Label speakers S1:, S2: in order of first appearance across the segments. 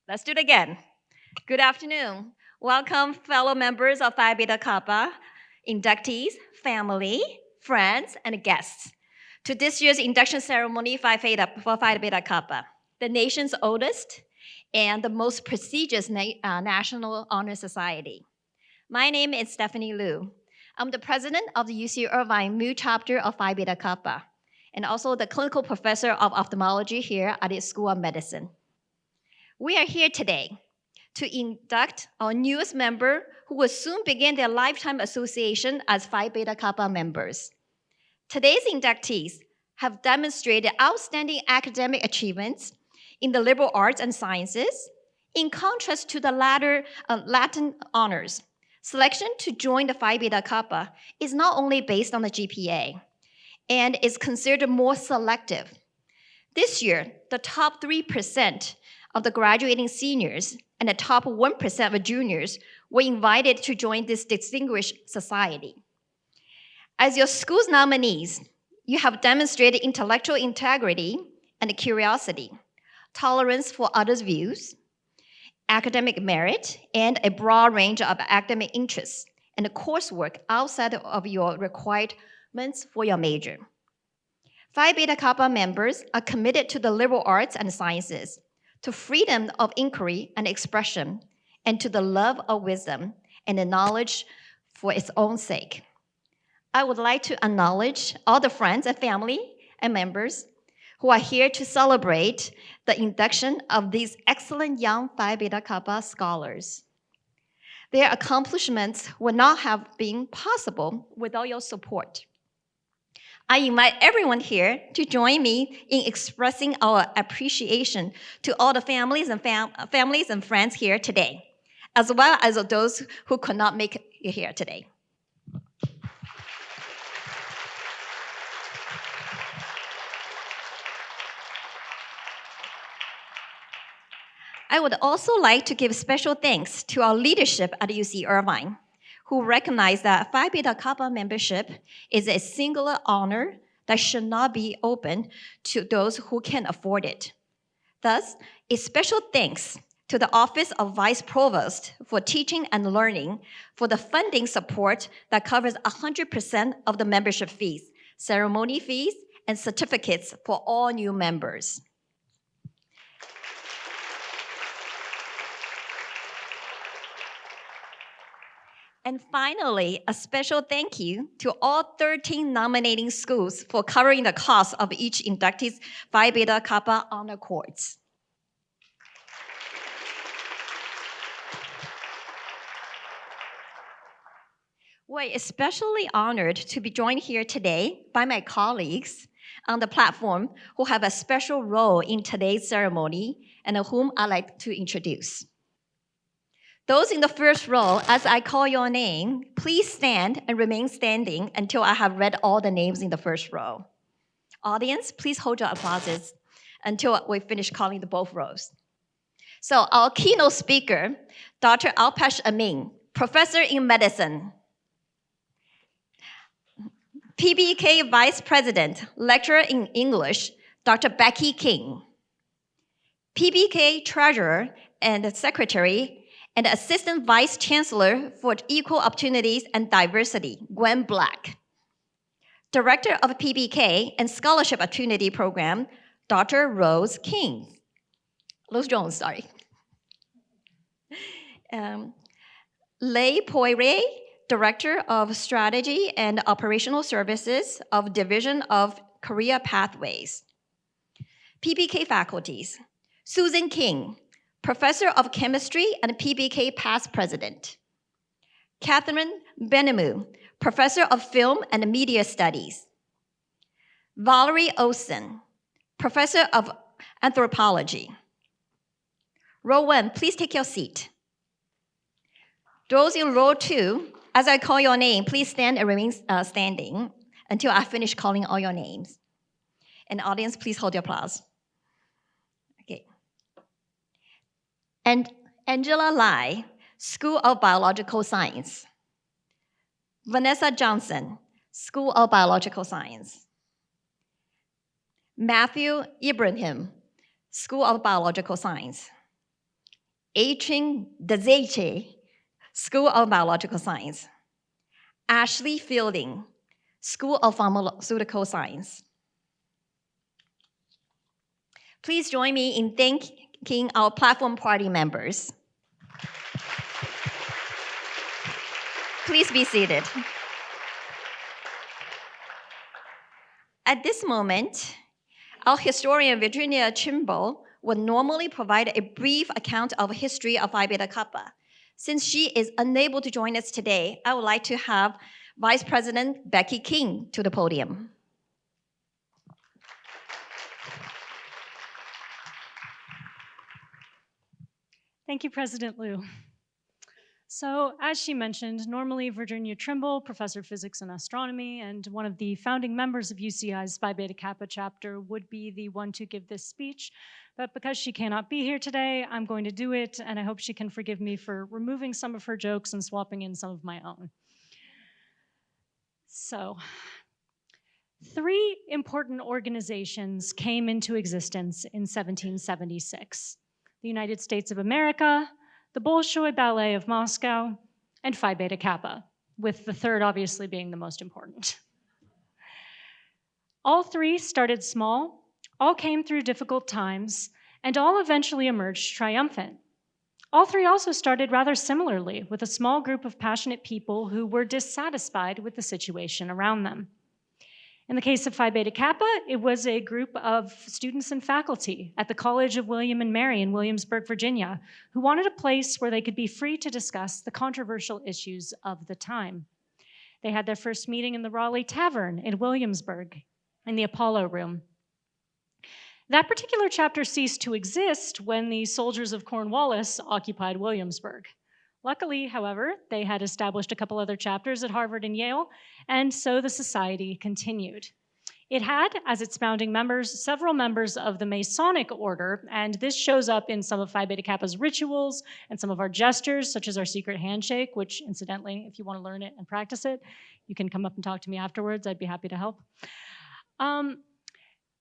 S1: Let's do it again. Good afternoon. Welcome, fellow members of Phi Beta Kappa, inductees, family, friends, and guests, to this year's induction ceremony for Phi Beta Kappa, the nation's oldest and the most prestigious national honor society. My name is Stephanie Liu. I'm the president of the UC Irvine Mu Chapter of Phi Beta Kappa, and also the clinical professor of ophthalmology here at the School of Medicine. We are here today to induct our newest member who will soon begin their lifetime association as Phi Beta Kappa members. Today's inductees have demonstrated outstanding academic achievements in the liberal arts and sciences, in contrast to the latter Latin honors. Selection to join the Phi Beta Kappa is not only based on the GPA and is considered more selective. This year, the top 3% of the graduating seniors and the top 1% of the juniors were invited to join this distinguished society. As your school's nominees, you have demonstrated intellectual integrity and curiosity, tolerance for others' views, academic merit, and a broad range of academic interests and coursework outside of your requirements for your major. Phi Beta Kappa members are committed to the liberal arts and sciences, to freedom of inquiry and expression, and to the love of wisdom and the knowledge for its own sake. I would like to acknowledge all the friends and family and members who are here to celebrate the induction of these excellent young Phi Beta Kappa scholars. Their accomplishments would not have been possible without your support. I invite everyone here to join me in expressing our appreciation to all the families and friends here today, as well as those who could not make it here today. I would also like to give special thanks to our leadership at UC Irvine, who recognize that Phi Beta Kappa membership is a singular honor that should not be open to those who can afford it. Thus, a special thanks to the Office of Vice Provost for Teaching and Learning for the funding support that covers 100% of the membership fees, ceremony fees, and certificates for all new members. And finally, a special thank you to all 13 nominating schools for covering the cost of each inductee's Phi Beta Kappa honor course. We're especially honored to be joined here today by my colleagues on the platform who have a special role in today's ceremony and whom I'd like to introduce. Those in the first row, as I call your name, please stand and remain standing until I have read all the names in the first row. Audience, please hold your applauses until we finish calling the both rows. So our keynote speaker, Dr. Alpesh Amin, professor in medicine, PBK Vice President, lecturer in English, Dr. Becky King, PBK Treasurer and Secretary, and Assistant Vice Chancellor for Equal Opportunities and Diversity, Gwen Black. Director of PBK and Scholarship Opportunity Program, Dr. Rose Jones, sorry. Lei Poirier, Director of Strategy and Operational Services of Division of Career Pathways. PBK faculties, Susan King, Professor of Chemistry and PBK past president. Catherine Benemu, Professor of Film and Media Studies. Valerie Olson, Professor of Anthropology. Row 1, please take your seat. Those in row 2, as I call your name, please stand and remain standing until I finish calling all your names. And audience, please hold your applause. Okay. And Angela Lai, School of Biological Science. Vanessa Johnson, School of Biological Science. Matthew Ibrahim, School of Biological Science. Adrian Dazeche, School of Biological Science. Ashley Fielding, School of Pharmaceutical Science. Please join me in thanking our platform party members. Please be seated. At this moment, our historian Virginia Trimble would normally provide a brief account of the history of Phi Beta Kappa. Since she is unable to join us today, I would like to have Vice President Becky King to the podium.
S2: Thank you, President Liu. So, as she mentioned, normally Virginia Trimble, professor of physics and astronomy, and one of the founding members of UCI's Phi Beta Kappa chapter would be the one to give this speech. But because she cannot be here today, I'm going to do it, and I hope she can forgive me for removing some of her jokes and swapping in some of my own. So, 3 important organizations came into existence in 1776. The United States of America, the Bolshoi Ballet of Moscow, and Phi Beta Kappa, with the third obviously being the most important. All 3 started small, all came through difficult times, and all eventually emerged triumphant. All 3 also started rather similarly, with a small group of passionate people who were dissatisfied with the situation around them. In the case of Phi Beta Kappa, it was a group of students and faculty at the College of William and Mary in Williamsburg, Virginia, who wanted a place where they could be free to discuss the controversial issues of the time. They had their first meeting in the Raleigh Tavern in Williamsburg, in the Apollo Room. That particular chapter ceased to exist when the soldiers of Cornwallis occupied Williamsburg. Luckily, however, they had established a couple other chapters at Harvard and Yale, and so the society continued. It had, as its founding members, several members of the Masonic order, and this shows up in some of Phi Beta Kappa's rituals and some of our gestures, such as our secret handshake, which, incidentally, if you want to learn it and practice it, you can come up and talk to me afterwards. I'd be happy to help.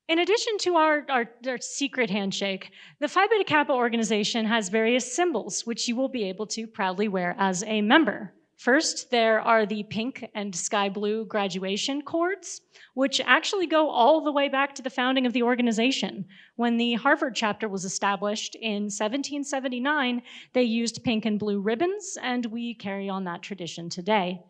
S2: In addition to our secret handshake, the Phi Beta Kappa organization has various symbols, which you will be able to proudly wear as a member. First, there are the pink and sky blue graduation cords, which actually go all the way back to the founding of the organization. When the Harvard chapter was established in 1779, they used pink and blue ribbons, and we carry on that tradition today.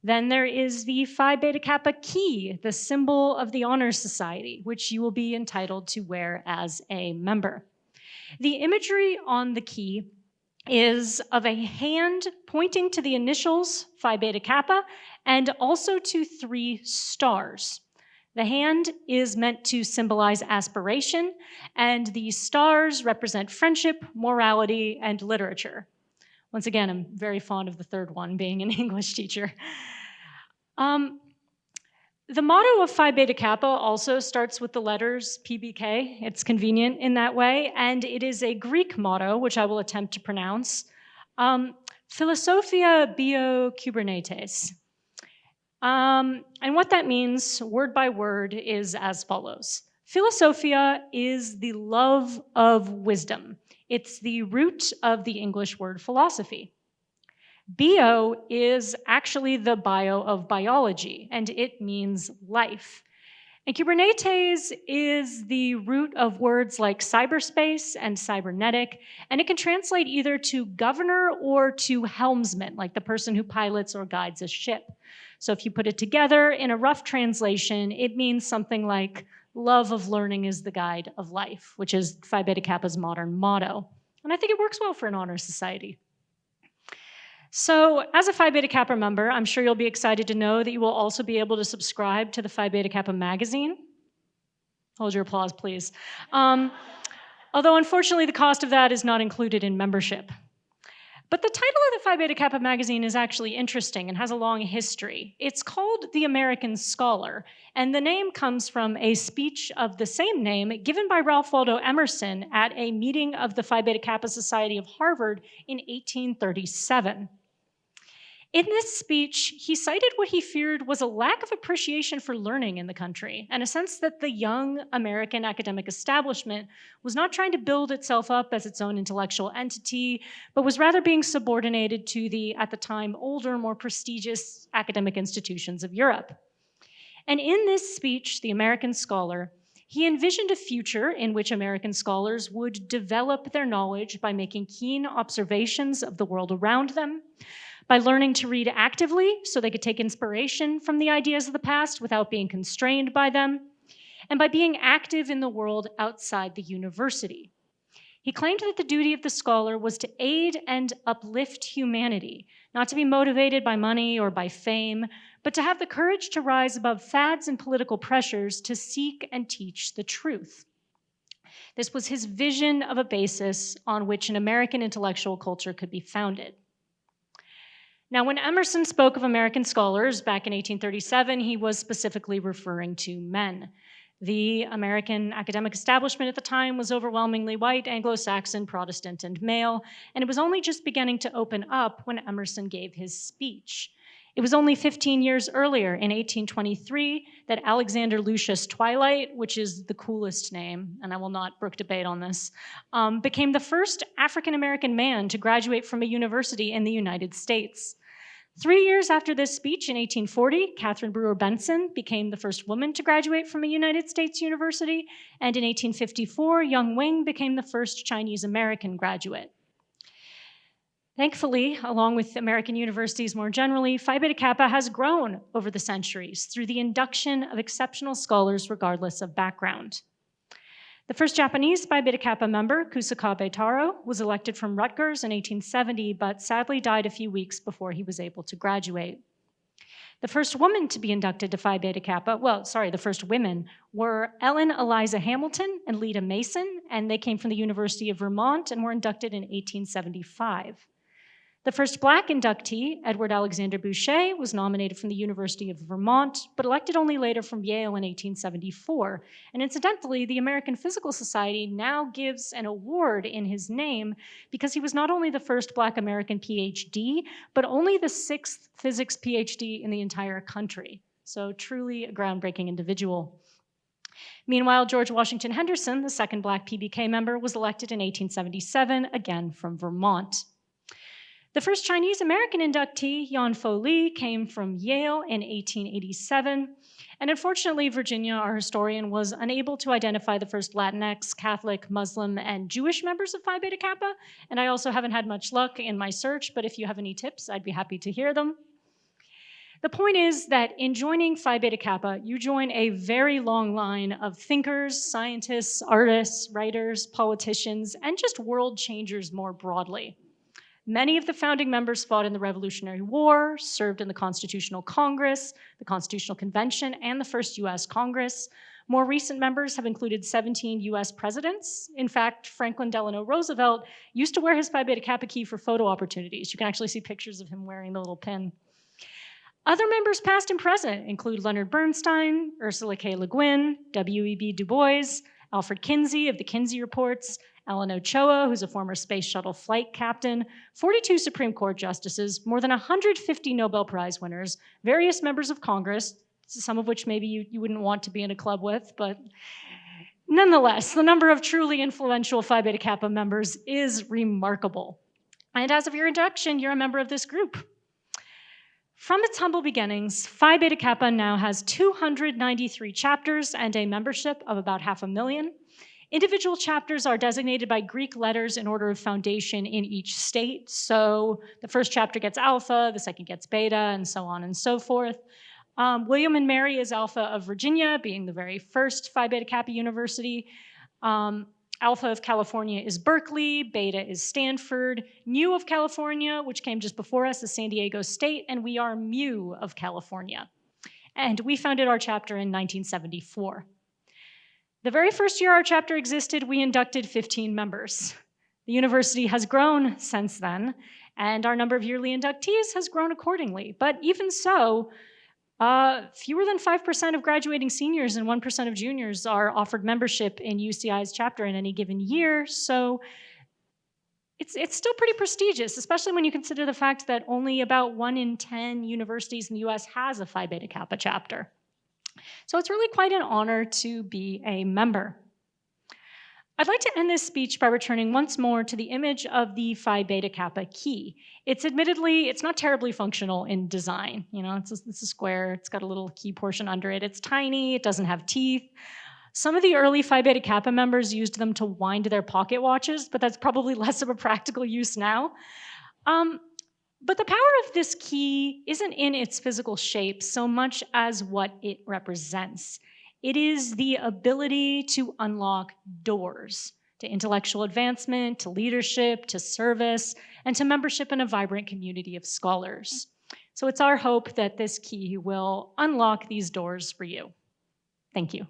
S2: Then there is the Phi Beta Kappa key, the symbol of the Honor Society, which you will be entitled to wear as a member. The imagery on the key is of a hand pointing to the initials Phi Beta Kappa and also to 3 stars. The hand is meant to symbolize aspiration, and the stars represent friendship, morality, and literature. Once again, I'm very fond of the third one, being an English teacher. The motto of Phi Beta Kappa also starts with the letters PBK. It's convenient in that way, and it is a Greek motto, which I will attempt to pronounce, Philosophia Bio Kybernetes. And what that means, word by word, is as follows. Philosophia is the love of wisdom. It's the root of the English word philosophy. Bio is actually the bio of biology, and it means life. And Kybernetes is the root of words like cyberspace and cybernetic, and it can translate either to governor or to helmsman, like the person who pilots or guides a ship. So if you put it together in a rough translation, it means something like love of learning is the guide of life, which is Phi Beta Kappa's modern motto. And I think it works well for an honor society. So as a Phi Beta Kappa member, I'm sure you'll be excited to know that you will also be able to subscribe to the Phi Beta Kappa magazine. Hold your applause, please. Although unfortunately the cost of that is not included in membership. But the title of the Phi Beta Kappa magazine is actually interesting and has a long history. It's called The American Scholar, and the name comes from a speech of the same name given by Ralph Waldo Emerson at a meeting of the Phi Beta Kappa Society of Harvard in 1837. In this speech, he cited what he feared was a lack of appreciation for learning in the country, and a sense that the young American academic establishment was not trying to build itself up as its own intellectual entity, but was rather being subordinated to the, at the time, older, more prestigious academic institutions of Europe. And in this speech, the American scholar, he envisioned a future in which American scholars would develop their knowledge by making keen observations of the world around them, by learning to read actively so they could take inspiration from the ideas of the past without being constrained by them, and by being active in the world outside the university. He claimed that the duty of the scholar was to aid and uplift humanity, not to be motivated by money or by fame, but to have the courage to rise above fads and political pressures to seek and teach the truth. This was his vision of a basis on which an American intellectual culture could be founded. Now, when Emerson spoke of American scholars back in 1837, he was specifically referring to men. The American academic establishment at the time was overwhelmingly white, Anglo-Saxon, Protestant, and male, and it was only just beginning to open up when Emerson gave his speech. It was only 15 years earlier, in 1823, that Alexander Lucius Twilight, which is the coolest name, and I will not brook debate on this, became the first African-American man to graduate from a university in the United States. 3 years after this speech, in 1840, Catherine Brewer Benson became the first woman to graduate from a United States university, and in 1854, Young Wing became the first Chinese-American graduate. Thankfully, along with American universities more generally, Phi Beta Kappa has grown over the centuries through the induction of exceptional scholars regardless of background. The first Japanese Phi Beta Kappa member, Kusakabe Taro, was elected from Rutgers in 1870, but sadly died a few weeks before he was able to graduate. The first woman to be inducted to Phi Beta Kappa, the first women, were Ellen Eliza Hamilton and Lita Mason, and they came from the University of Vermont and were inducted in 1875. The first Black inductee, Edward Alexander Boucher, was nominated from the University of Vermont, but elected only later from Yale in 1874. And incidentally, the American Physical Society now gives an award in his name because he was not only the first Black American PhD, but only the 6th physics PhD in the entire country. So truly a groundbreaking individual. Meanwhile, George Washington Henderson, the second Black PBK member, was elected in 1877, again from Vermont. The first Chinese-American inductee, Yan-Fo Li, came from Yale in 1887. And unfortunately, Virginia, our historian, was unable to identify the first Latinx, Catholic, Muslim, and Jewish members of Phi Beta Kappa. And I also haven't had much luck in my search, but if you have any tips, I'd be happy to hear them. The point is that in joining Phi Beta Kappa, you join a very long line of thinkers, scientists, artists, writers, politicians, and just world changers more broadly. Many of the founding members fought in the Revolutionary War, served in the Constitutional Congress, the Constitutional Convention, and the first US Congress. More recent members have included 17 US presidents. In fact, Franklin Delano Roosevelt used to wear his Phi Beta Kappa key for photo opportunities. You can actually see pictures of him wearing the little pin. Other members past and present include Leonard Bernstein, Ursula K. Le Guin, W.E.B. Du Bois, Alfred Kinsey of the Kinsey Reports, Alan Ochoa, who's a former space shuttle flight captain, 42 Supreme Court justices, more than 150 Nobel Prize winners, various members of Congress, some of which maybe you wouldn't want to be in a club with, but nonetheless, the number of truly influential Phi Beta Kappa members is remarkable. And as of your induction, you're a member of this group. From its humble beginnings, Phi Beta Kappa now has 293 chapters and a membership of about 500,000. Individual chapters are designated by Greek letters in order of foundation in each state. So the first chapter gets Alpha, the second gets Beta, and so on and so forth. William and Mary is Alpha of Virginia, being the very first Phi Beta Kappa university. Alpha of California is Berkeley, Beta is Stanford, Nu of California, which came just before us, is San Diego State, and we are Mu of California. And we founded our chapter in 1974. The very first year our chapter existed, we inducted 15 members. The university has grown since then, and our number of yearly inductees has grown accordingly. But even so, fewer than 5% of graduating seniors and 1% of juniors are offered membership in UCI's chapter in any given year, so it's still pretty prestigious, especially when you consider the fact that only about 1 in 10 universities in the US has a Phi Beta Kappa chapter. So it's really quite an honor to be a member. I'd like to end this speech by returning once more to the image of the Phi Beta Kappa key. It's not terribly functional in design. It's a square, it's got a little key portion under it. It's tiny, it doesn't have teeth. Some of the early Phi Beta Kappa members used them to wind their pocket watches, but that's probably less of a practical use now. But the power of this key isn't in its physical shape so much as what it represents. It is the ability to unlock doors to intellectual advancement, to leadership, to service, and to membership in a vibrant community of scholars. So it's our hope that this key will unlock these doors for you. Thank you.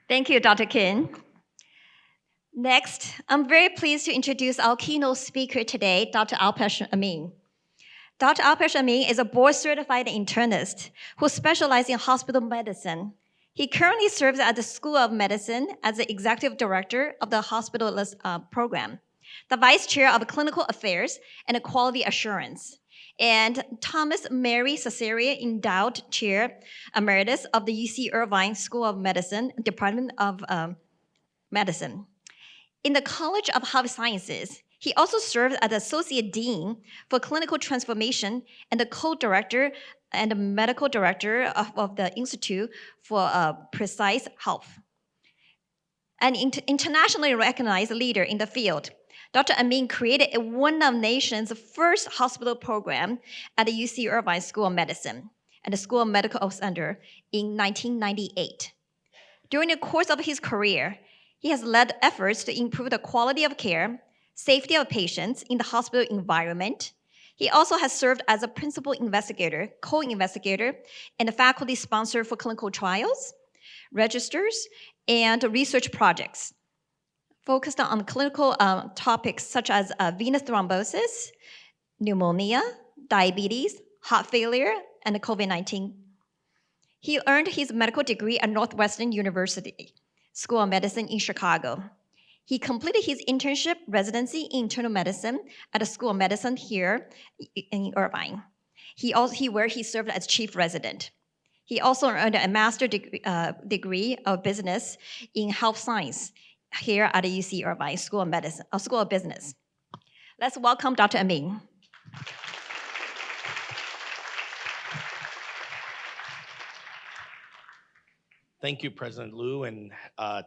S1: Thank you, Dr. Kim. Next, I'm very pleased to introduce our keynote speaker today, Dr. Alpesh Amin. Dr. Alpesh Amin is a board-certified internist who specializes in hospital medicine. He currently serves at the School of Medicine as the executive director of the hospitalist program, the vice chair of clinical affairs and quality assurance, and Thomas Mary Caesarea Endowed Chair Emeritus of the UC Irvine School of Medicine, Department of Medicine. In the College of Health Sciences, he also served as Associate Dean for Clinical Transformation and the co-director and the medical director of the Institute for Precise Health. An internationally recognized leader in the field, Dr. Amin created one of the nation's first hospital program at the UC Irvine School of Medicine and the School of Medical Center in 1998. During the course of his career, he has led efforts to improve the quality of care, safety of patients in the hospital environment. He also has served as a principal investigator, co-investigator, and a faculty sponsor for clinical trials, registers, and research projects focused on clinical topics such as venous thrombosis, pneumonia, diabetes, heart failure, and COVID-19. He earned his medical degree at Northwestern University School of Medicine in Chicago. He completed his internship residency in internal medicine at the School of Medicine here in Irvine, where he served as chief resident. He also earned a master's degree of business in health science here at the UC Irvine School of Medicine, School of Business. Let's welcome Dr. Amin.
S3: Thank you, President Liu, and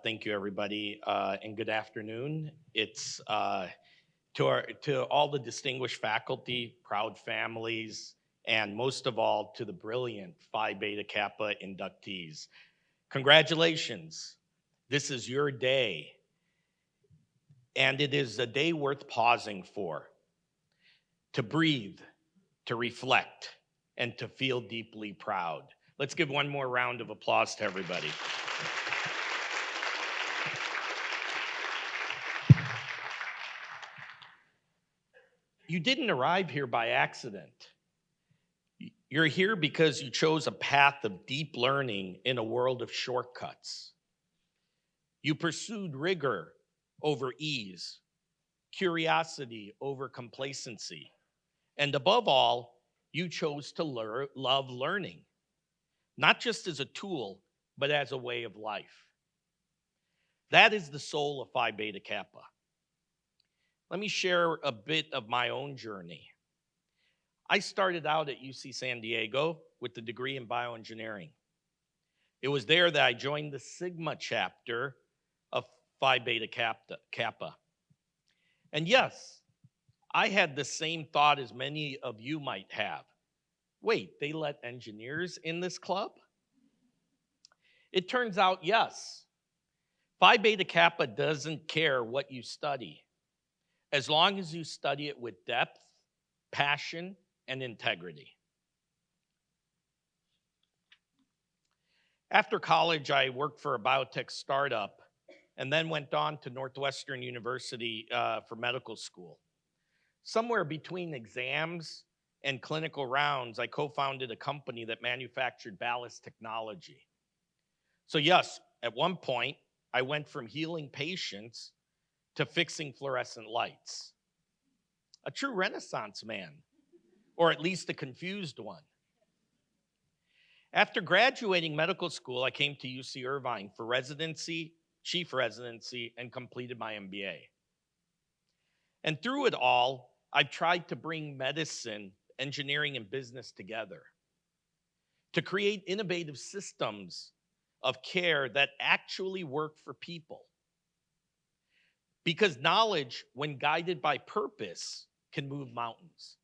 S3: thank you, everybody, and good afternoon. It's to all the distinguished faculty, proud families, and most of all, to the brilliant Phi Beta Kappa inductees. Congratulations. This is your day, and it is a day worth pausing for, to breathe, to reflect, and to feel deeply proud. Let's give one more round of applause to everybody. You didn't arrive here by accident. You're here because you chose a path of deep learning in a world of shortcuts. You pursued rigor over ease, curiosity over complacency, and above all, you chose to love learning. Not just as a tool, but as a way of life. That is the soul of Phi Beta Kappa. Let me share a bit of my own journey. I started out at UC San Diego with the degree in bioengineering. It was there that I joined the Sigma chapter of Phi Beta Kappa. And yes, I had the same thought as many of you might have. Wait, they let engineers in this club? It turns out, yes. Phi Beta Kappa doesn't care what you study, as long as you study it with depth, passion, and integrity. After college, I worked for a biotech startup and then went on to Northwestern University for medical school. Somewhere between exams and clinical rounds, I co-founded a company that manufactured ballast technology. So yes, at one point, I went from healing patients to fixing fluorescent lights. A true Renaissance man, or at least a confused one. After graduating medical school, I came to UC Irvine for residency, chief residency, and completed my MBA. And through it all, I've tried to bring medicine, engineering, and business together to create innovative systems of care that actually work for people. Because knowledge, when guided by purpose, can move mountains.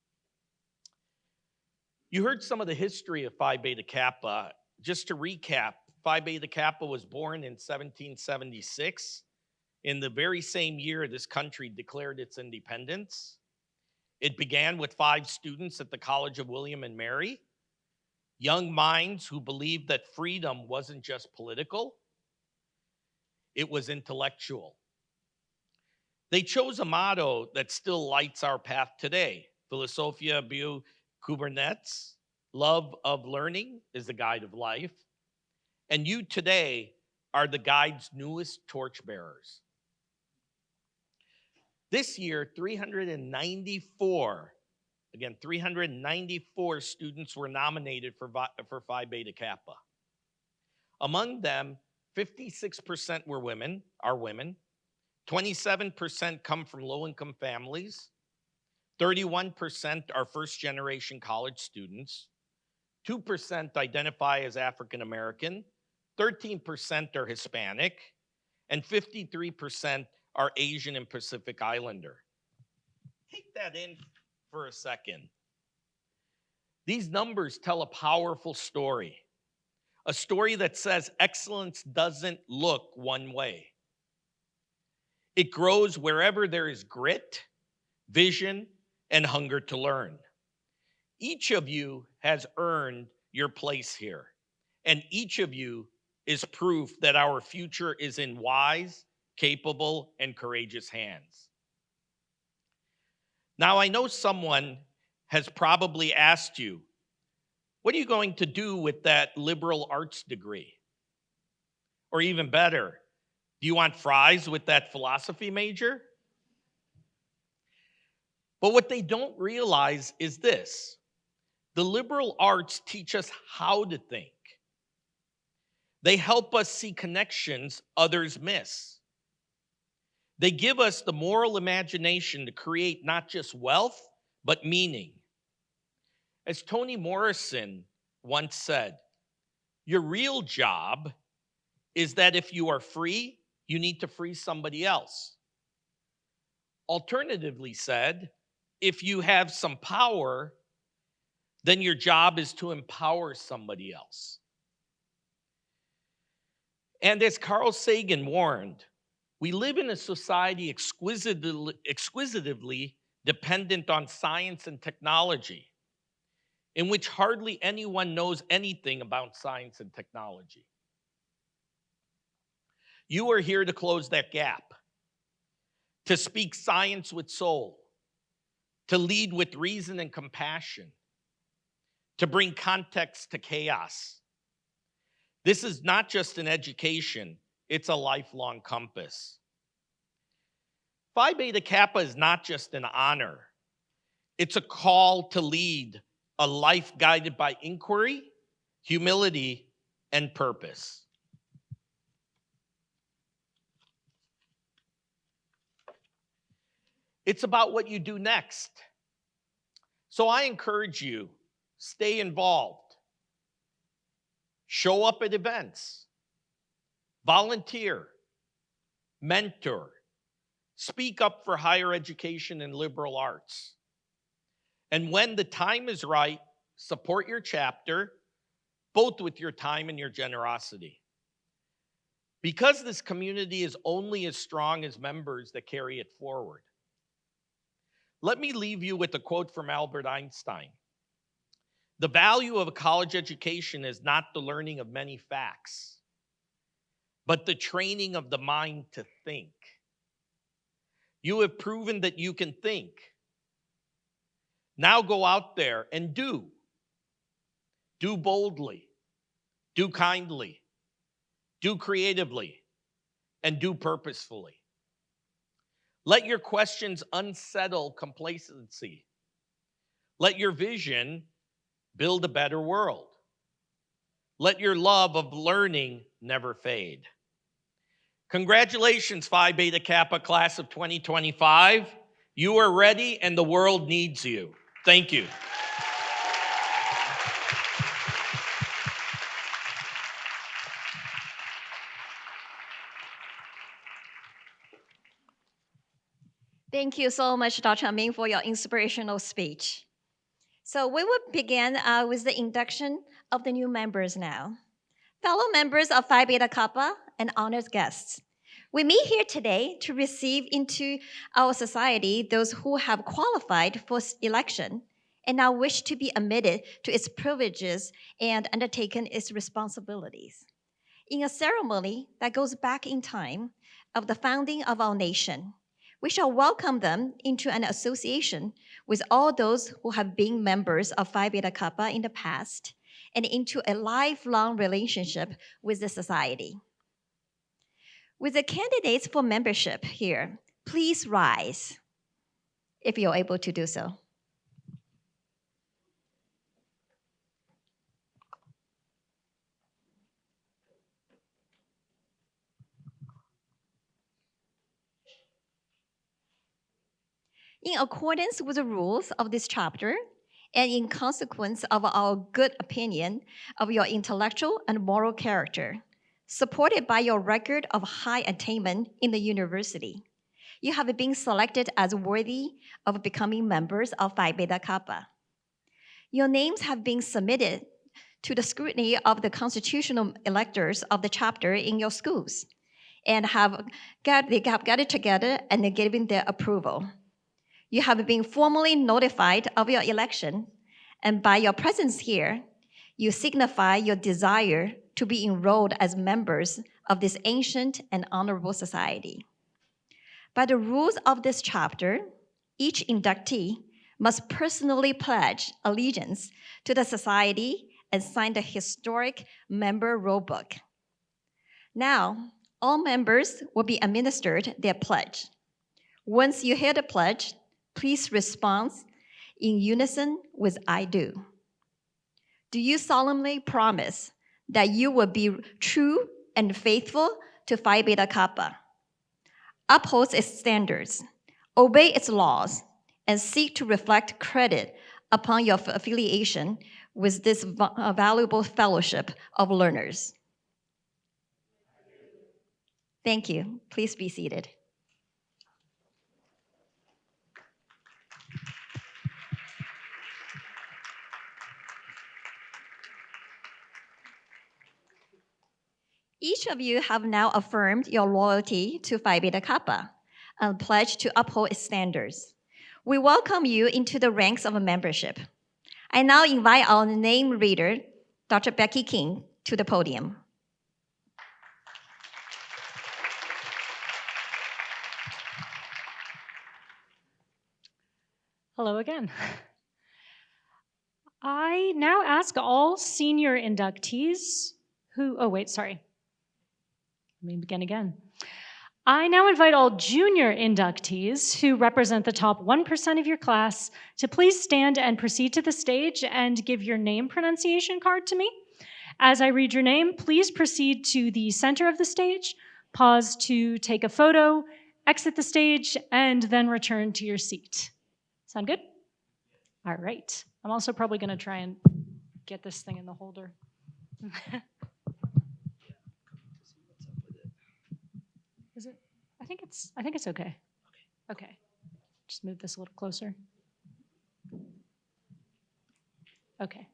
S3: You heard some of the history of Phi Beta Kappa. Just to recap, Phi Beta Kappa was born in 1776. In the very same year this country declared its independence. It began with 5 students at the College of William and Mary, young minds who believed that freedom wasn't just political, it was intellectual. They chose a motto that still lights our path today: Philosophia Bio Kubernetes, love of learning is the guide of life. And you today are the guide's newest torchbearers. This year, 394 students were nominated for Phi Beta Kappa. Among them, 56% are women, 27% come from low-income families, 31% are first-generation college students, 2% identify as African American, 13% are Hispanic, and 53% are Asian and Pacific Islander. Take that in for a second. These numbers tell a powerful story, a story that says excellence doesn't look one way. It grows wherever there is grit, vision, and hunger to learn. Each of you has earned your place here, and each of you is proof that our future is in wise, capable, and courageous hands. Now, I know someone has probably asked you, what are you going to do with that liberal arts degree? Or even better, do you want fries with that philosophy major? But what they don't realize is this: the liberal arts teach us how to think. They help us see connections others miss. They give us the moral imagination to create not just wealth, but meaning. As Toni Morrison once said, your real job is that if you are free, you need to free somebody else. Alternatively said, if you have some power, then your job is to empower somebody else. And as Carl Sagan warned, we live in a society exquisitively dependent on science and technology, in which hardly anyone knows anything about science and technology. You are here to close that gap, to speak science with soul, to lead with reason and compassion, to bring context to chaos. This is not just an education, it's a lifelong compass. Phi Beta Kappa is not just an honor, it's a call to lead a life guided by inquiry, humility, and purpose. It's about what you do next. So I encourage you, stay involved. Show up at events. Volunteer. Mentor. Speak up for higher education and liberal arts. And when the time is right, support your chapter, both with your time and your generosity. Because this community is only as strong as members that carry it forward. Let me leave you with a quote from Albert Einstein. The value of a college education is not the learning of many facts, but the training of the mind to think. You have proven that you can think. Now go out there and do. Do boldly, do kindly, do creatively, and do purposefully. Let your questions unsettle complacency. Let your vision build a better world. Let your love of learning never fade. Congratulations, Phi Beta Kappa class of 2025. You are ready and the world needs you. Thank you.
S1: Thank you so much, Dr. Amin, for your inspirational speech. So we will begin with the induction of the new members now. Fellow members of Phi Beta Kappa and honored guests, we meet here today to receive into our society those who have qualified for election and now wish to be admitted to its privileges and undertaken its responsibilities. In a ceremony that goes back in time of the founding of our nation, we shall welcome them into an association with all those who have been members of Phi Beta Kappa in the past and into a lifelong relationship with the society. With the candidates for membership here, please rise if you're able to do so. In accordance with the rules of this chapter, and in consequence of our good opinion of your intellectual and moral character, supported by your record of high attainment in the university, you have been selected as worthy of becoming members of Phi Beta Kappa. Your names have been submitted to the scrutiny of the constitutional electors of the chapter in your schools, and they have gathered together and given their approval. You have been formally notified of your election, and by your presence here, you signify your desire to be enrolled as members of this ancient and honorable society. By the rules of this chapter, each inductee must personally pledge allegiance to the society and sign the historic member roll book. Now, all members will be administered their pledge. Once you hear the pledge, please respond in unison with I do. Do you solemnly promise that you will be true and faithful to Phi Beta Kappa, uphold its standards, obey its laws, and seek to reflect credit upon your affiliation with this valuable fellowship of learners? Thank you. Please be seated. Each of you have now affirmed your loyalty to Phi Beta Kappa and pledged to uphold its standards. We welcome you into the ranks of a membership. I now invite our name reader, Dr. Becky King, to the podium.
S2: Hello again. I now ask all senior inductees Let me begin again. I now invite all junior inductees who represent the top 1% of your class to please stand and proceed to the stage and give your name pronunciation card to me. As I read your name, please proceed to the center of the stage, pause to take a photo, exit the stage, and then return to your seat. Sound good? All right. I'm also probably going to try and get this thing in the holder. Is it? I think it's okay. Okay. Just move this a little closer. Okay.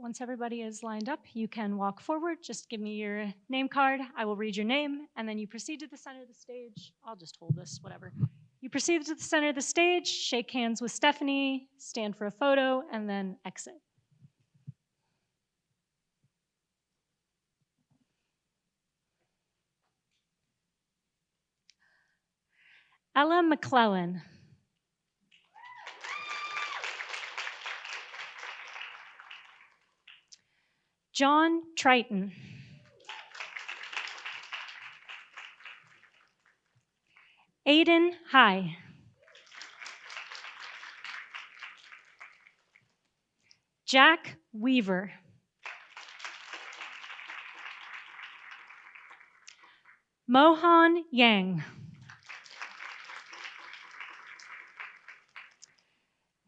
S2: once everybody is lined up, you can walk forward. Just give me your name card. I will read your name, and then you proceed to the center of the stage. I'll just hold this, whatever. You proceed to the center of the stage, shake hands with Stephanie, stand for a photo, and then exit. Ella McClellan. John Triton. Aiden High. Jack Weaver. Mohan Yang.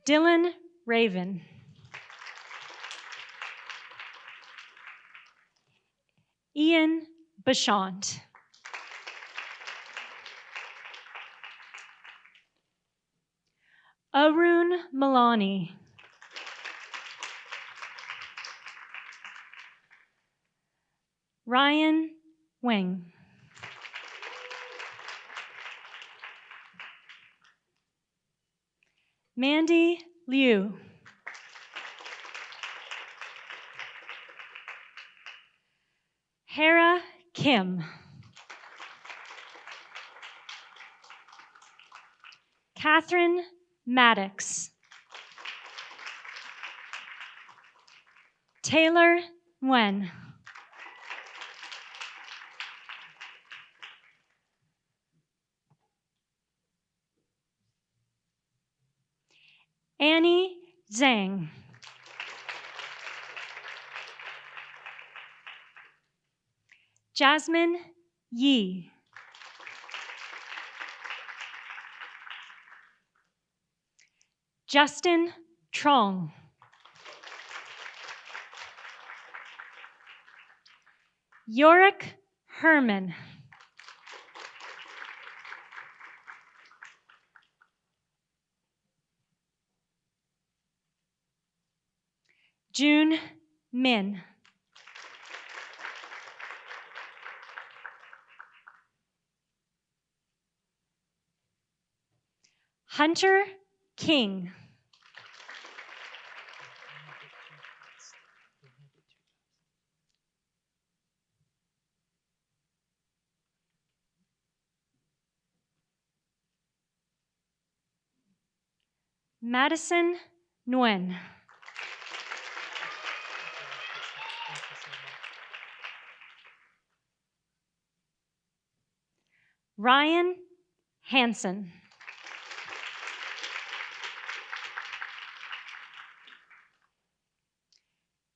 S2: Dylan Raven. Ian Bashant. Arun Malani. Ryan Wang. Mandy Liu. Hera Kim. Catherine Maddox. Taylor Nguyen. Annie Zhang. Jasmine Yi. Justin Trong. Yorick Herman. June Min. Hunter King. Madison Nguyen. Ryan Hansen.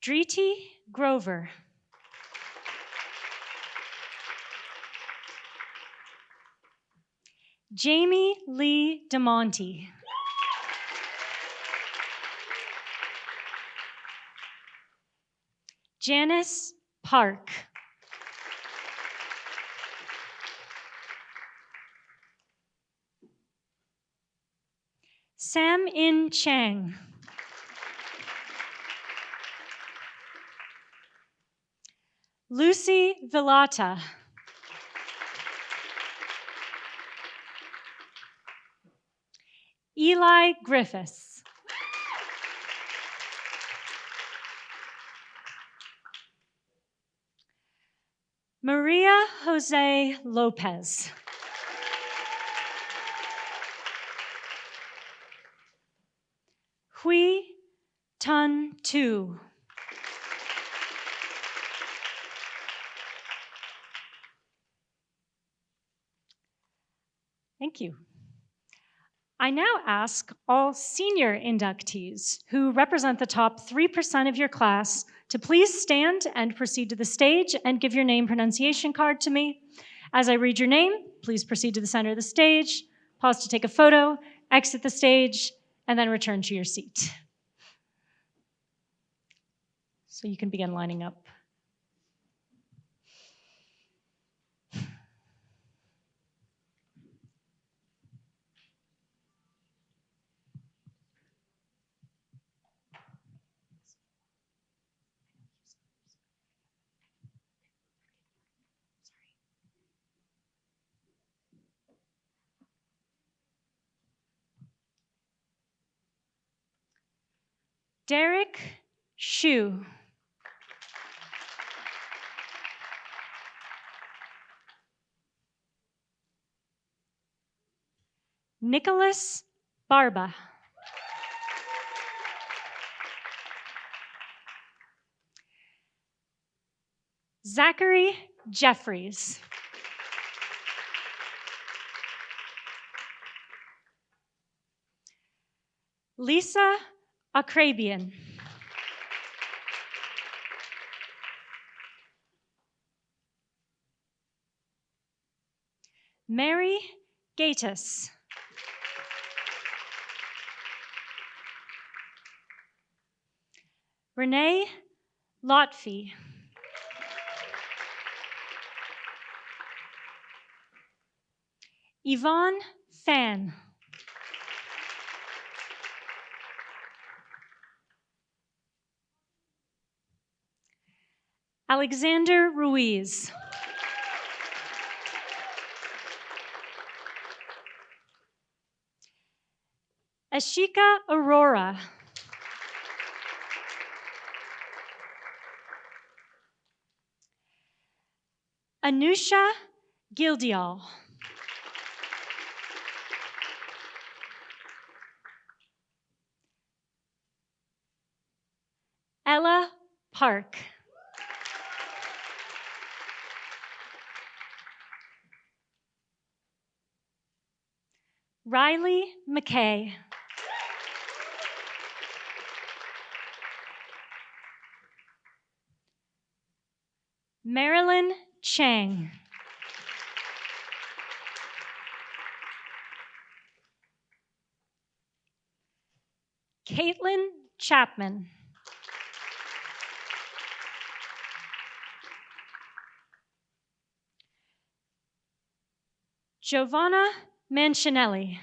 S2: Driti Grover. Jamie Lee DeMonte. Janice Park. Sam In Chang. Lucy Villata. Eli Griffiths. Maria Jose Lopez. Hui Tun Tu. Thank you. I now ask all senior inductees who represent the top 3% of your class to please stand and proceed to the stage and give your name pronunciation card to me. As I read your name, please proceed to the center of the stage, pause to take a photo, exit the stage, and then return to your seat. So you can begin lining up. Derek Shu. Nicholas Barba. Zachary Jeffries. Lisa Akrabian. Mary Gatiss. Renee Lotfi. Yvonne Fan. Alexander Ruiz. Ashika Aurora. Anusha Gildial. Ella Park. Riley McKay. Marilyn Chang. Caitlin Chapman. Giovanna Mancinelli.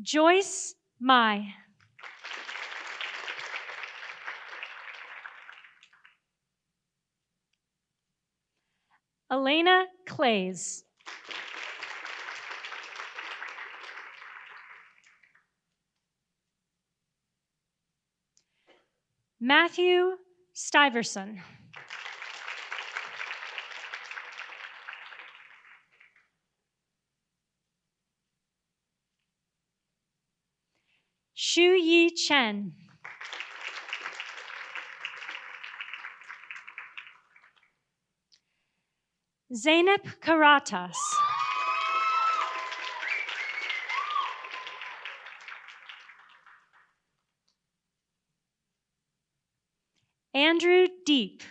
S2: Joyce Mai. Elena Clays. Matthew Stiverson. Shu Yi Chen. Zainab Karatas. Andrew Deep.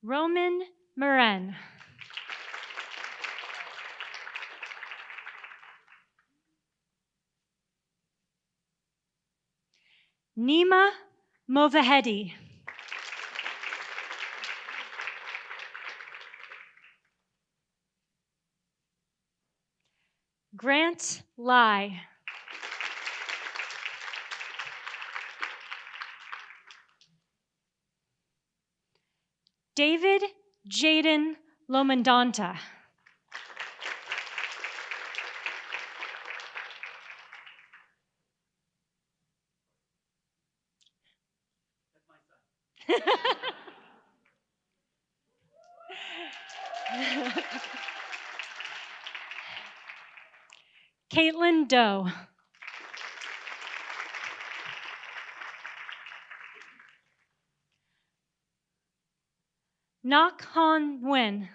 S2: Roman Moran. Nima Movahedi. Grant Lai. David Jaden Lomandanta. Caitlin Doe. Nak Han Nguyen.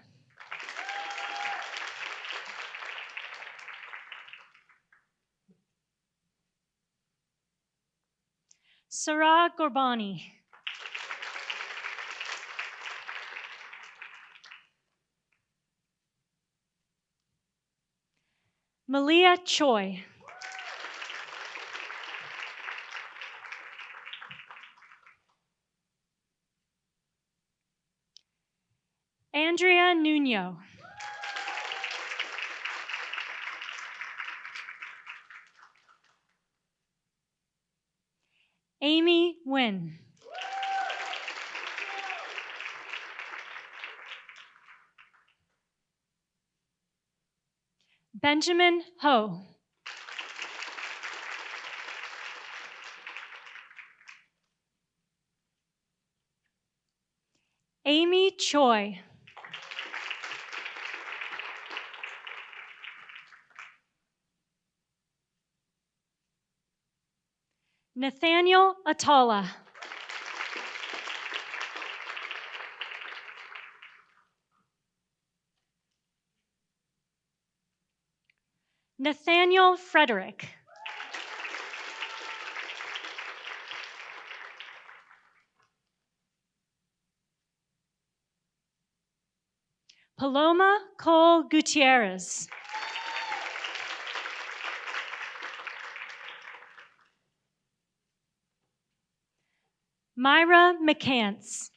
S2: Sarah Gorbani. Malia Choi. Andrea Nuno. Amy Nguyen. Benjamin Ho. Amy Choi. Nathaniel Atala. Nathaniel Frederick. Paloma Cole Gutierrez. Myra McCants.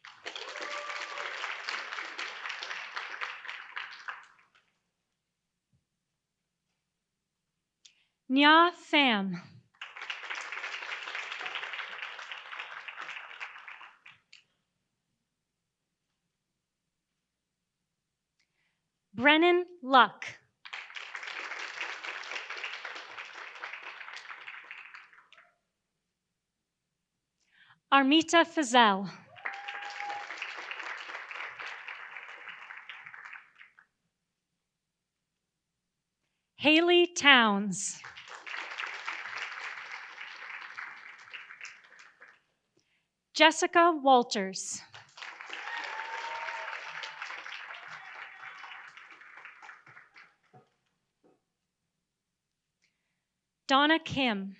S2: Nya Pham. Brennan Luck. Armita Fazell. Haley Towns. Jessica Walters. Donna Kim.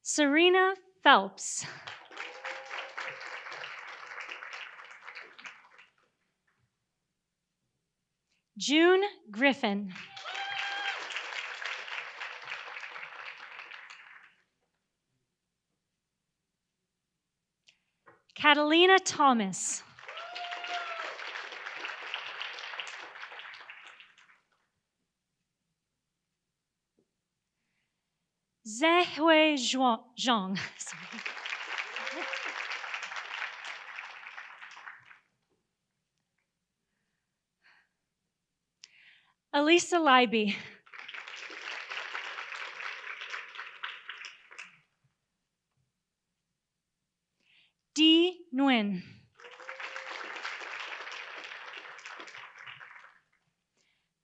S2: Serena Phelps. June Griffin. Catalina Thomas. Zehui Zhang. Elisa Leiby. Dee Nguyen.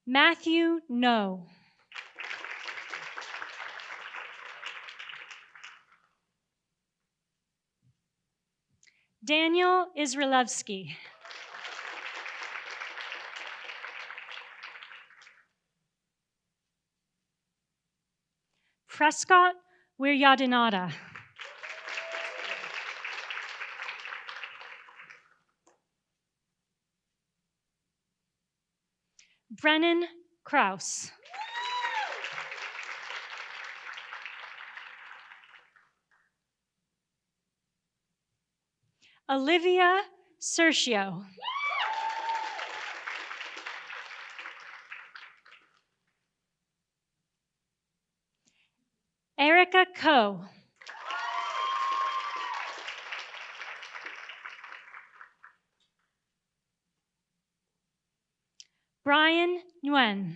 S2: Matthew No. Daniel Israelevsky. Prescott Wiryadinata. Brennan Kraus. Olivia Sergio. Erica Coe. Brian Nguyen.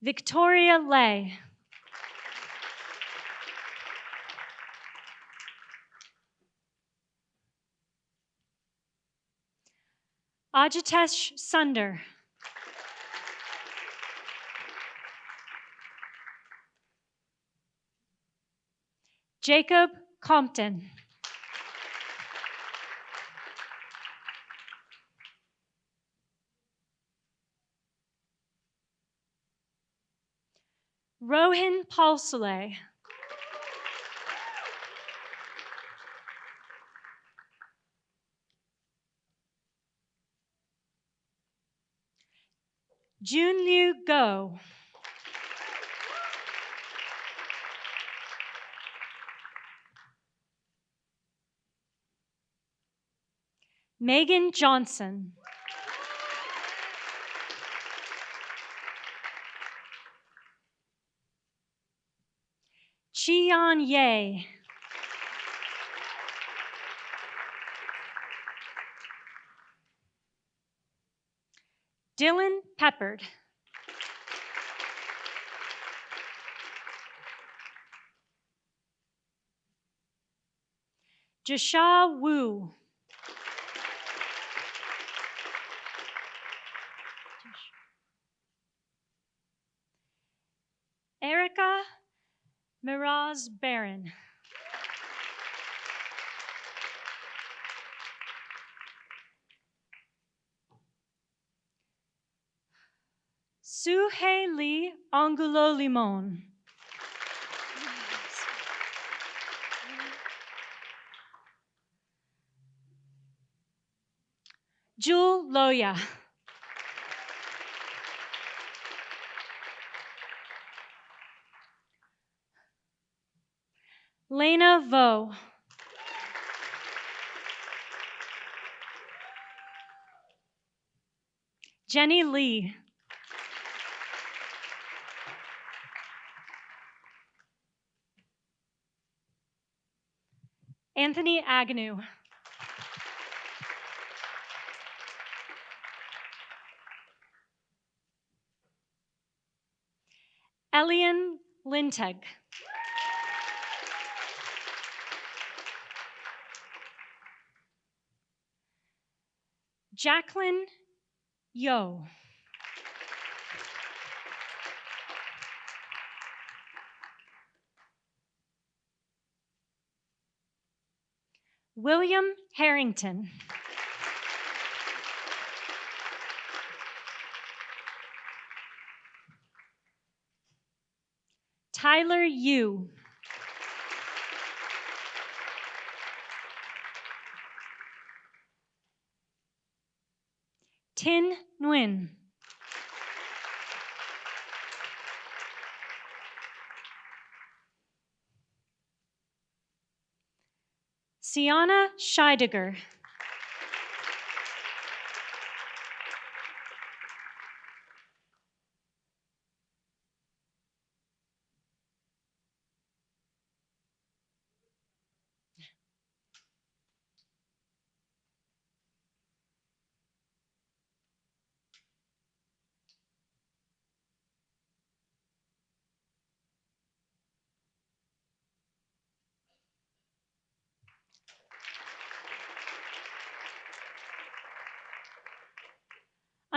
S2: Victoria Lay. Ajitesh Sunder. Jacob Compton. Rohin Paulsole. Junliu Go. Megan Johnson. Xian Ye. Dylan Peppard. Jisha Wu. Erica Miraz Barron. Suhei Lee Angulo Limon. Jewel Loya. Lena Vo. Jenny Lee. Anthony Agnew. Elian Linteg. Jacqueline Yo. William Harrington. Tyler Yu. Tin Nguyen. Sienna Scheidegger.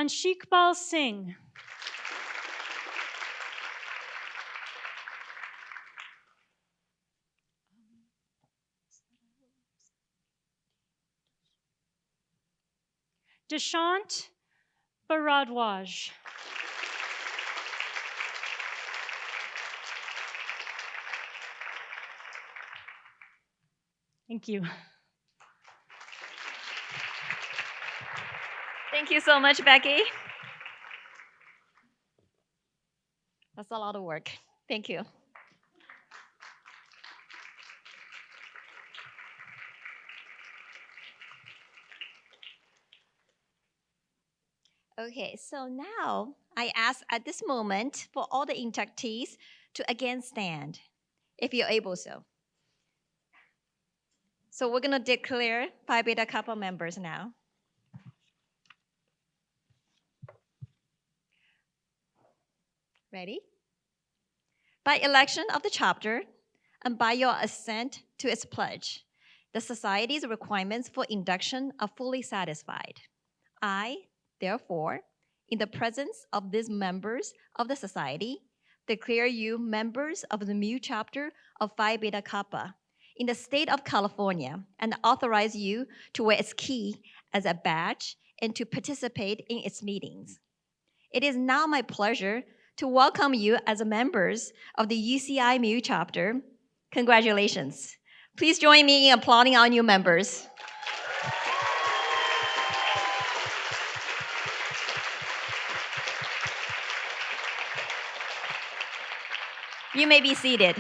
S2: Anshikbal Singh. Deshant Bharadwaj. Thank you.
S1: Thank you so much, Becky. That's a lot of work. Thank you. Okay, so now I ask at this moment for all the inductees to again stand, if you're able so. So we're going to declare Phi Beta Kappa members now. Ready? By election of the chapter and by your assent to its pledge, the society's requirements for induction are fully satisfied. I, therefore, in the presence of these members of the society, declare you members of the Mu Chapter of Phi Beta Kappa in the state of California and authorize you to wear its key as a badge and to participate in its meetings. It is now my pleasure to welcome you as members of the UCI Mu Chapter. Congratulations. Please join me in applauding our new members. You may be seated.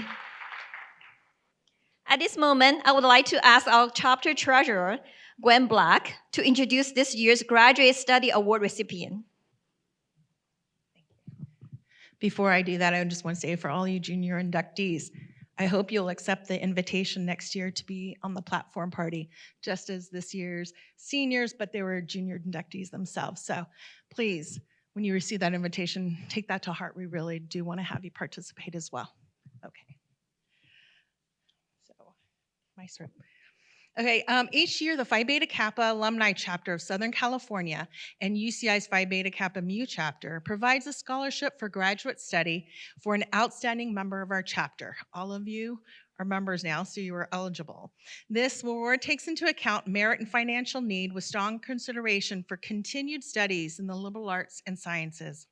S1: At this moment, I would like to ask our chapter treasurer, Gwen Black, to introduce this year's Graduate Study Award recipient.
S4: Before I do that, I just want to say for all you junior inductees, I hope you'll accept the invitation next year to be on the platform party, just as this year's seniors, but they were junior inductees themselves. So please, when you receive that invitation, take that to heart. We really do want to have you participate as well. Okay. So, my script. Okay, each year the Phi Beta Kappa Alumni Chapter of Southern California and UCI's Phi Beta Kappa Mu Chapter provides a scholarship for graduate study for an outstanding member of our chapter. All of you are members now, so you are eligible. This award takes into account merit and financial need with strong consideration for continued studies in the liberal arts and sciences.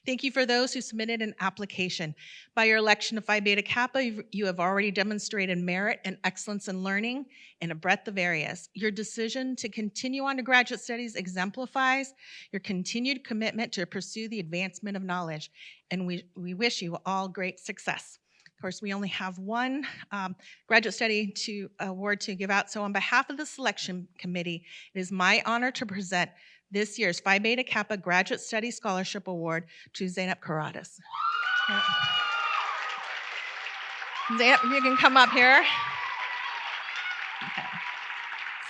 S4: Thank you for those who submitted an application. By your election of Phi Beta Kappa, you have already demonstrated merit and excellence in learning in a breadth of areas. Your decision to continue on to graduate studies exemplifies your continued commitment to pursue the advancement of knowledge, and we wish you all great success. Of course, we only have one graduate study award to give out, so on behalf of the selection committee, it is my honor to present this year's Phi Beta Kappa Graduate Study Scholarship Award to Zainab Karadas. Zainab, you can come up here. Okay.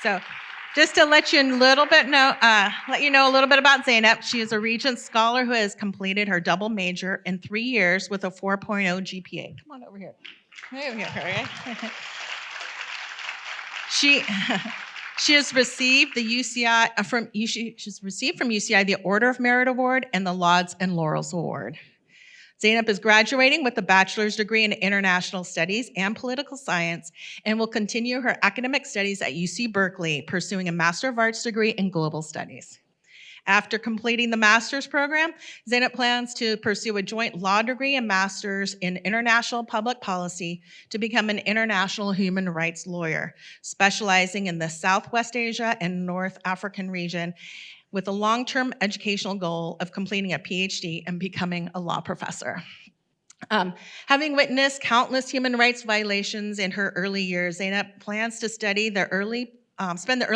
S4: So, just to let you know a little bit about Zainab. She is a Regents Scholar who has completed her double major in 3 years with a 4.0 GPA. Come on over here. Over here. She has received the she's received from UCI the Order of Merit Award and the Lauds and Laurels Award. Zainab is graduating with a bachelor's degree in international studies and political science and will continue her academic studies at UC Berkeley, pursuing a Master of Arts degree in global studies. After completing the master's program, Zainab plans to pursue a joint law degree and master's in international public policy to become an international human rights lawyer, specializing in the Southwest Asia and North African region, with a long-term educational goal of completing a PhD and becoming a law professor. Having witnessed countless human rights violations in her early years, Zainab plans to spend the early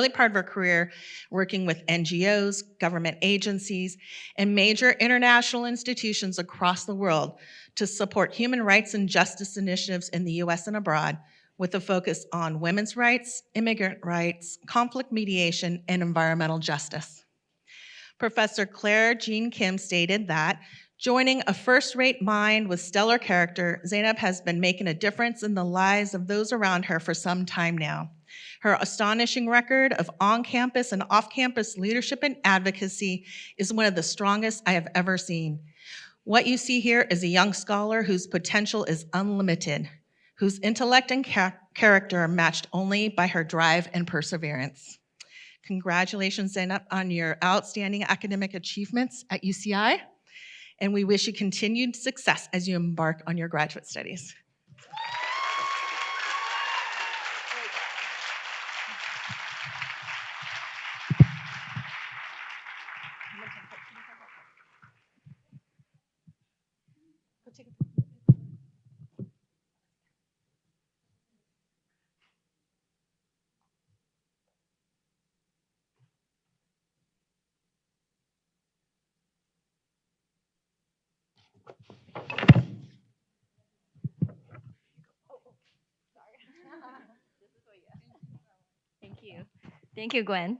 S4: part of her career working with NGOs, government agencies, and major international institutions across the world to support human rights and justice initiatives in the US and abroad, with a focus on women's rights, immigrant rights, conflict mediation, and environmental justice. Professor Claire Jean Kim stated that, joining a first-rate mind with stellar character, Zainab has been making a difference in the lives of those around her for some time now. Her astonishing record of on-campus and off-campus leadership and advocacy is one of the strongest I have ever seen. What you see here is a young scholar whose potential is unlimited, whose intellect and character are matched only by her drive and perseverance. Congratulations, Zainab, on your outstanding academic achievements at UCI, and we wish you continued success as you embark on your graduate studies.
S1: Thank you. Thank you, Gwen.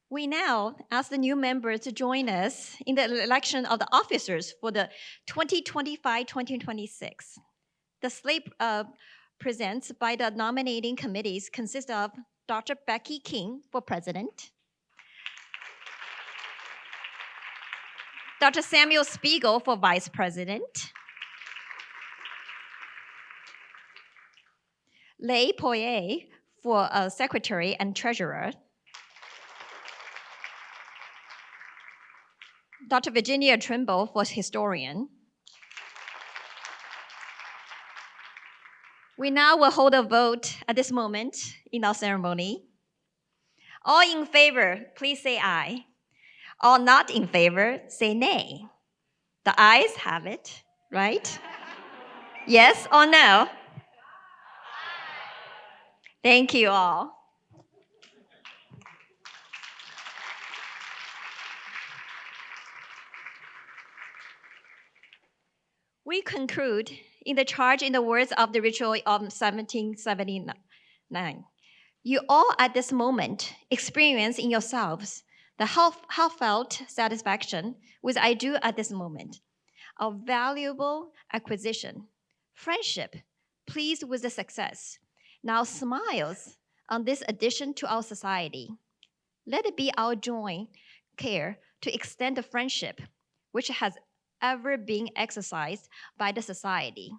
S1: We now ask the new members to join us in the election of the officers for the 2025-2026. The slate presents by the nominating committees consists of Dr. Becky King for president, Dr. Samuel Spiegel for vice president, Lei Poirier for secretary and treasurer, Dr. Virginia Trimble for historian. We now will hold a vote at this moment in our ceremony. All in favor, please say aye. All not in favor, say nay. The ayes have it, right? Yes or no? Thank you all. We conclude in the charge in the words of the ritual of 1779. You all at this moment experience in yourselves the heartfelt satisfaction which I do at this moment. A valuable acquisition. Friendship, pleased with the success, now smiles on this addition to our society. Let it be our joint care to extend the friendship which has ever been exercised by the society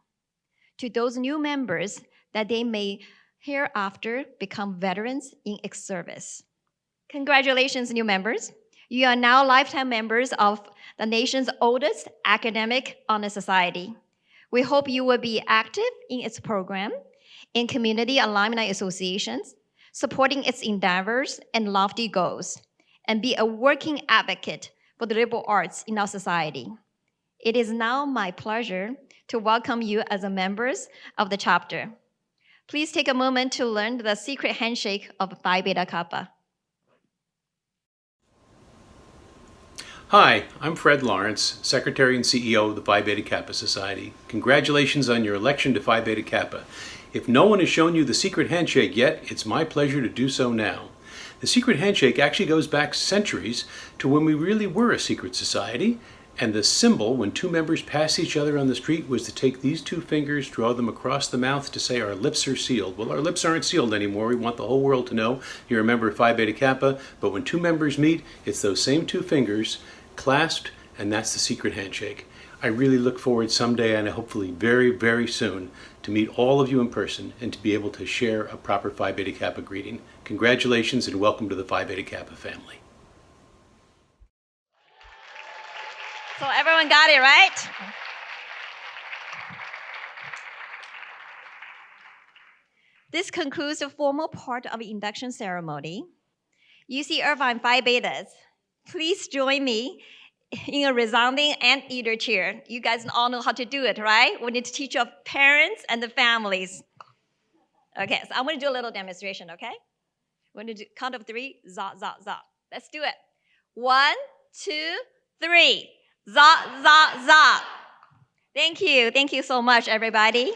S1: to those new members that they may hereafter become veterans in its service. Congratulations, new members. You are now lifetime members of the nation's oldest academic honor society. We hope you will be active in its program, in community alumni associations, supporting its endeavors and lofty goals, and be a working advocate for the liberal arts in our society. It is now my pleasure to welcome you as members of the chapter. Please take a moment to learn the secret handshake of Phi Beta Kappa.
S5: Hi, I'm Fred Lawrence, Secretary and CEO of the Phi Beta Kappa Society. Congratulations on your election to Phi Beta Kappa. If no one has shown you the secret handshake yet, it's my pleasure to do so now. The secret handshake actually goes back centuries to when we really were a secret society, and the symbol when two members passed each other on the street was to take these two fingers, draw them across the mouth to say our lips are sealed. Well, our lips aren't sealed anymore. We want the whole world to know you're a member of Phi Beta Kappa, but when two members meet, it's those same two fingers clasped, and that's the secret handshake. I really look forward someday, and hopefully very, very soon, to meet all of you in person and to be able to share a proper Phi Beta Kappa greeting. Congratulations and welcome to the Phi Beta Kappa family.
S1: So everyone got it, right? This concludes the formal part of the induction ceremony. UC Irvine Phi Betas, please join me in a resounding anteater cheer. You guys all know how to do it, right? We need to teach your parents and the families. Okay, so I'm going to do a little demonstration, okay? We're going to do count of 3, za, za, za. Let's do it. 1, 2, 3. Za, za, za. Thank you. Thank you so much, everybody.